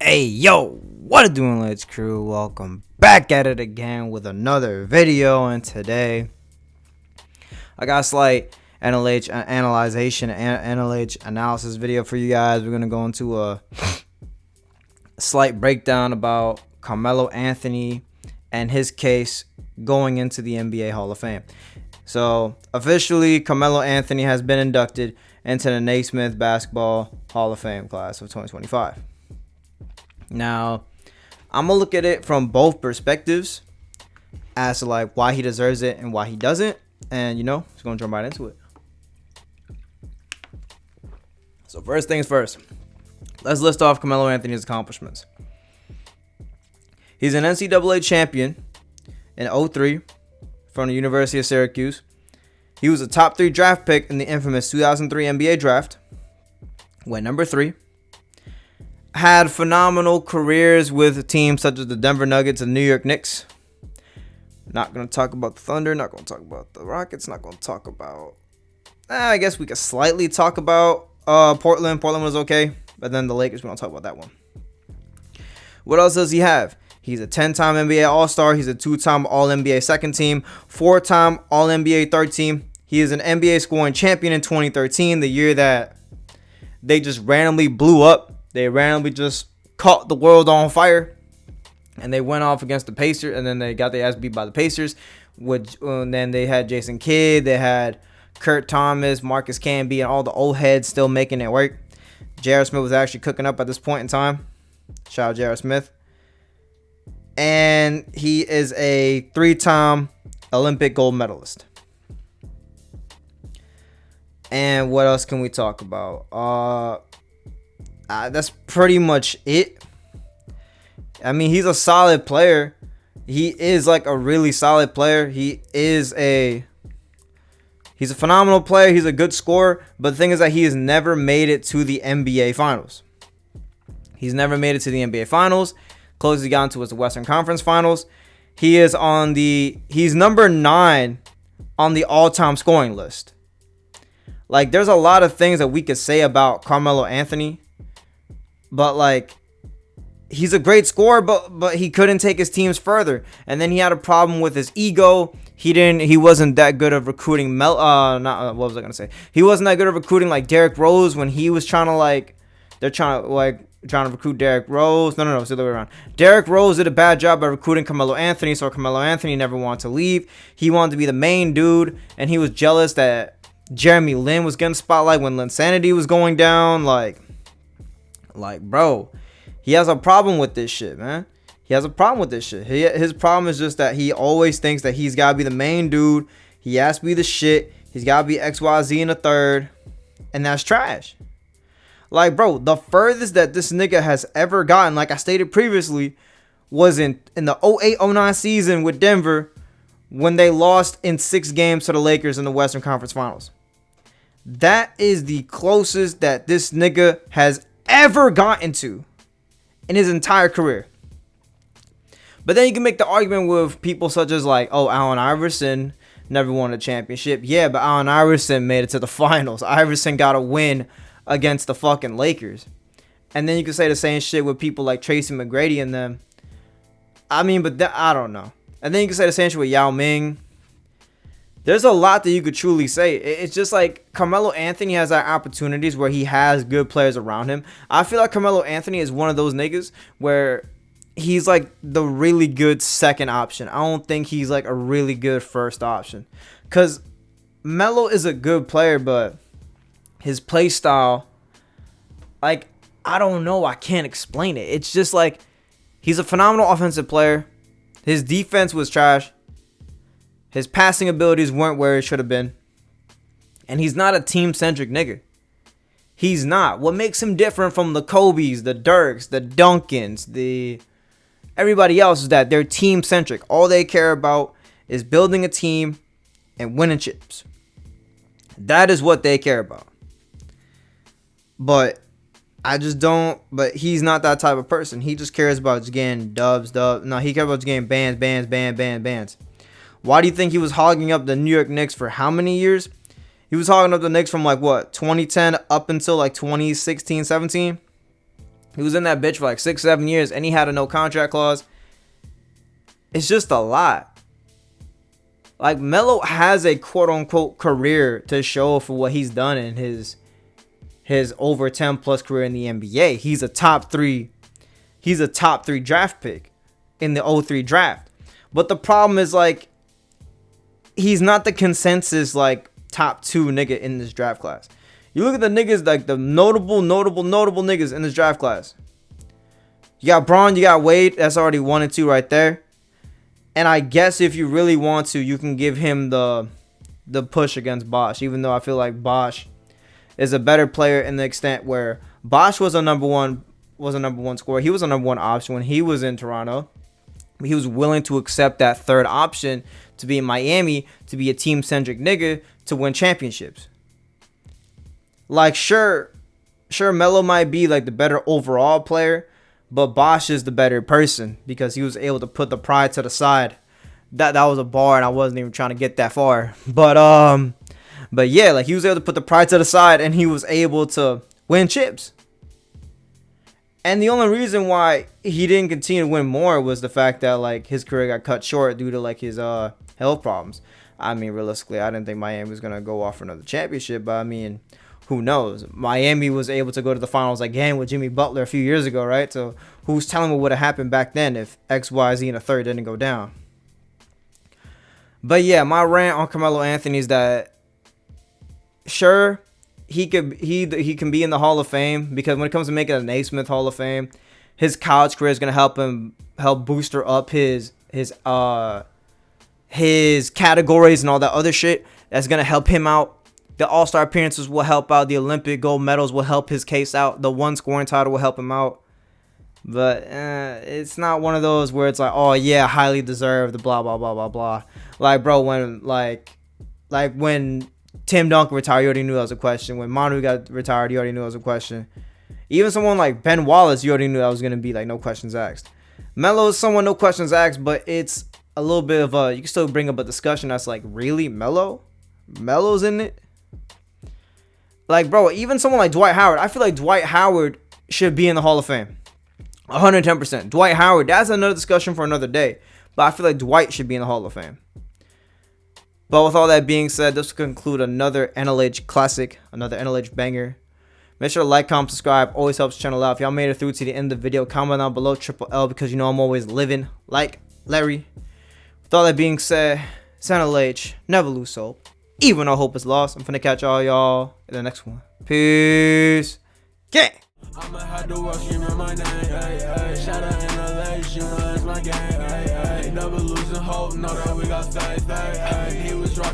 Hey yo, what it doing, Let's Crew? Welcome back at it again with another video, and today I got a slight analysis video for you guys. We're gonna go into a slight breakdown about Carmelo Anthony and his case going into the NBA Hall of Fame. So officially, Carmelo Anthony has been inducted into the Naismith Basketball Hall of Fame class of 2025. Now, I'm going to look at it from both perspectives as to like why he deserves it and why he doesn't. And, just going to jump right into it. So first things first, let's list off Carmelo Anthony's accomplishments. He's an NCAA champion in 2003 from the University of Syracuse. He was a top 3 draft pick in the infamous 2003 NBA draft. Went number 3. Had phenomenal careers with teams such as the Denver Nuggets and New York Knicks. Not going to talk about the Thunder. Not going to talk about the Rockets. Not going to talk about... I guess we could slightly talk about Portland. Portland was okay. But then the Lakers, we don't talk about that one. What else does he have? He's a 10-time NBA All-Star. He's a 2-time All-NBA second team. 4-time All-NBA third team. He is an NBA scoring champion in 2013, the year that they just randomly blew up. They randomly just caught the world on fire, and they went off against the Pacers, and then they got their ass beat by the Pacers. And then they had Jason Kidd, they had Kurt Thomas, Marcus Camby, and all the old heads still making it work. J.R. Smith was actually cooking up at this point in time. Shout out J.R. Smith. And he is a 3-time Olympic gold medalist. And what else can we talk about? That's pretty much it. I mean, he's a solid player. He is like a really solid player. He's a phenomenal player. He's a good scorer. But the thing is that he has never made it to the NBA Finals. He's never made it to the NBA Finals. Closest he got into was the Western Conference Finals. He's number 9 on the all-time scoring list. Like, there's a lot of things that we could say about Carmelo Anthony. But, like, he's a great scorer, but he couldn't take his teams further. And then he had a problem with his ego. He wasn't that good of recruiting. He wasn't that good of recruiting like Derrick Rose when he was trying to recruit Derrick Rose. No, it's the other way around. Derrick Rose did a bad job by recruiting Carmelo Anthony, so Carmelo Anthony never wanted to leave. He wanted to be the main dude, and he was jealous that Jeremy Lin was getting spotlight when Linsanity was going down. Like, bro, he has a problem with this shit, man. He has a problem with this shit. His problem is just that he always thinks that he's got to be the main dude. He has to be the shit. He's got to be XYZ in the third. And that's trash. Like, bro, the furthest that this nigga has ever gotten, like I stated previously, was in the 08-09 season with Denver when they lost in 6 games to the Lakers in the Western Conference Finals. That is the closest that this nigga has ever gotten to in his entire career. But then you can make the argument with people such as like, Allen Iverson never won a championship. Yeah, but Allen Iverson made it to the finals. Iverson got a win against the fucking Lakers. And then you can say the same shit with people like Tracy McGrady and them. I mean, but I don't know. And then you can say the same shit with Yao Ming. There's a lot that you could truly say. It's just like Carmelo Anthony has our opportunities where he has good players around him. I feel like Carmelo Anthony is one of those niggas where he's like the really good second option. I don't think he's like a really good first option. Because Melo is a good player, but his play style, like, I don't know. I can't explain it. It's just like he's a phenomenal offensive player. His defense was trash. His passing abilities weren't where it should have been. And he's not a team-centric nigga. He's not. What makes him different from the Kobe's, the Dirks, the Duncans, everybody else is that they're team-centric. All they care about is building a team and winning chips. That is what they care about. But but he's not that type of person. He just cares about just getting dubs. No, he cares about just getting bands. Why do you think he was hogging up the New York Knicks for how many years? He was hogging up the Knicks from 2010 up until 2016, 17. He was in that bitch for like 6-7 years, and he had a no contract clause. It's just a lot. Like, Melo has a quote-unquote career to show for what he's done in his over 10 plus career in the NBA. He's a top 3 draft pick in the 03 draft. But the problem is, like, he's not the consensus, like, top 2 nigga in this draft class. You look at the niggas, like, the notable niggas in this draft class. You got Braun, you got Wade. That's already 1 and 2 right there. And I guess if you really want to, you can give him the push against Bosh. Even though I feel like Bosh is a better player in the extent where Bosh was a number one scorer. He was a number 1 option when he was in Toronto. He was willing to accept that third option to be in Miami, to be a team-centric nigga, to win championships. Like, sure, Melo might be like the better overall player, but Bosh is the better person because he was able to put the pride to the side. That was a bar, and I wasn't even trying to get that far. But yeah, like, he was able to put the pride to the side, and he was able to win chips. And the only reason why he didn't continue to win more was the fact that, like, his career got cut short due to, like, his health problems. I mean, realistically, I didn't think Miami was gonna go off for another championship, but I mean, who knows? Miami was able to go to the finals again with Jimmy Butler a few years ago, right? So who's telling what would have happened back then if X, Y, Z in a third didn't go down? But yeah, my rant on Carmelo Anthony is that, sure, he can be in the Hall of Fame, because when it comes to making a Naismith Hall of Fame, his college career is gonna help booster up his categories and all that other shit. That's gonna help him out. The All-Star appearances will help out. The Olympic gold medals will help his case out. The 1 scoring title will help him out. But it's not one of those where it's like, oh yeah, highly deserved, blah blah blah blah blah. Like, bro, when when Tim Duncan retired, you already knew that was a question. When Manu got retired, you already knew that was a question. Even someone like Ben Wallace, you already knew that was gonna be like no questions asked. Melo is someone no questions asked, but it's a little bit of a, you can still bring up a discussion that's like, really, Melo's in it. Like, bro, even someone like Dwight Howard, I feel like Dwight Howard should be in the Hall of Fame. 110%. Dwight Howard, that's another discussion for another day. But I feel like Dwight should be in the Hall of Fame. But with all that being said, this will conclude another NLH classic, another NLH banger. Make sure to like, comment, subscribe. Always helps the channel out. If y'all made it through to the end of the video, comment down below Triple L, because you know I'm always living like Larry. With all that being said, it's NLH. Never lose hope. Even though hope is lost. I'm finna catch all y'all in the next one. Peace. Gang. I'ma have to walk you in my name, shout out inhalation, it's my game, never losing hope, know that we got faith, he was right.